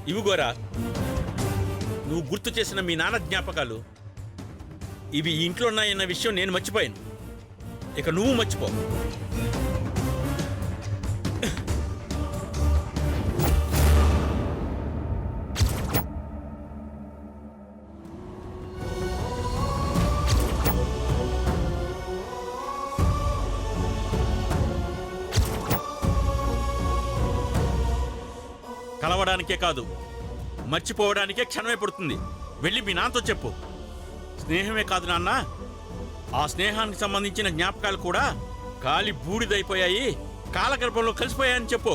ఇవిగోరా, నువ్వు గుర్తు చేసిన మీ నాన్న జ్ఞాపకాలు. ఇవి ఈ ఇంట్లో ఉన్నాయన్న విషయం నేను మర్చిపోయాను. ఇక నువ్వు మర్చిపో. కలవడానికే కాదు, మర్చిపోవడానికే క్షణమే పడుతుంది. వెళ్ళి మీ నాన్నతో చెప్పు. స్నేహమే కాదు నాన్న, ఆ స్నేహానికి సంబంధించిన జ్ఞాపకాలు కూడా కాలి బూడిదైపోయాయి, కాలగర్భంలో కలిసిపోయాయని చెప్పు.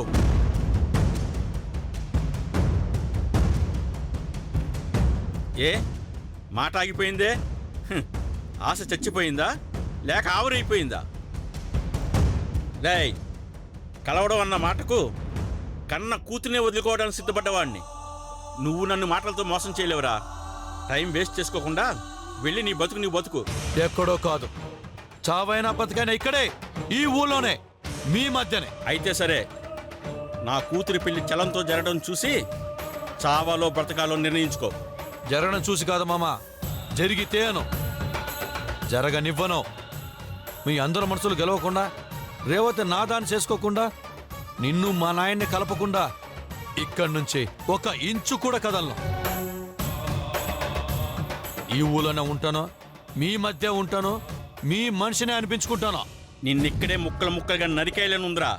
ఏ మాట ఆగిపోయిందే? ఆశ చచ్చిపోయిందా లేక ఆవిరైపోయిందా? లేయ్, కలవడం అన్న మాటకు కన్న కూతునే వదులుకోవడానికి సిద్ధపడ్డవాడిని. నువ్వు నన్ను మాటలతో మోసం చేయలేవురా. టైం వేస్ట్ చేసుకోకుండా వెళ్ళి నీ బతుకు నీ బతుకు. ఎక్కడో కాదు, చావైనా బతికైనా ఇక్కడే, ఈ ఊళ్ళోనే, మీ మధ్యనే. అయితే సరే, నా కూతురి పెళ్లి చలంతో జరగడం చూసి చావాలో బ్రతకాలో నిర్ణయించుకో. జరగడం చూసి కాదు మామ, జరిగితే అను, జరగనివ్వను. మీ అందరు మనసులు గెలవకుండా, రేవతి నాదాన్ని చేసుకోకుండా, నిన్ను మా నాయన్ని కలపకుండా ఇక్కడి నుంచి ఒక ఇంచు కూడా కదలను. ఈ ఊళ్ళోనే ఉంటాను, మీ మధ్య ఉంటాను, మీ మనిషినే అనిపించుకుంటాను. నిన్నిక్కడే ముక్కలు ముక్కలుగా నరికేయాలనుందిరా.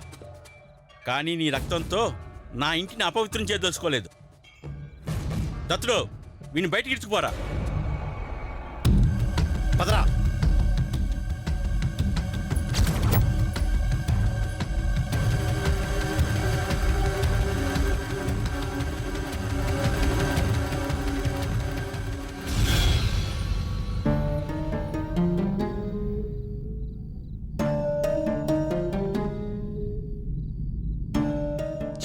కానీ నీ రక్తంతో నా ఇంటిని అపవిత్రం చేయదలుచుకోలేదు. దత్తుడు, వీని బయటికి ఇడ్చుకుపోరా. పదరా.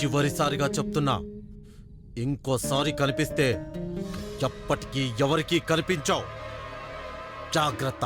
చివరిసారిగా చెప్తున్నా, ఇంకోసారి కనిపిస్తే ఎప్పటికీ ఎవరికీ కనిపించావు. జాగ్రత్త.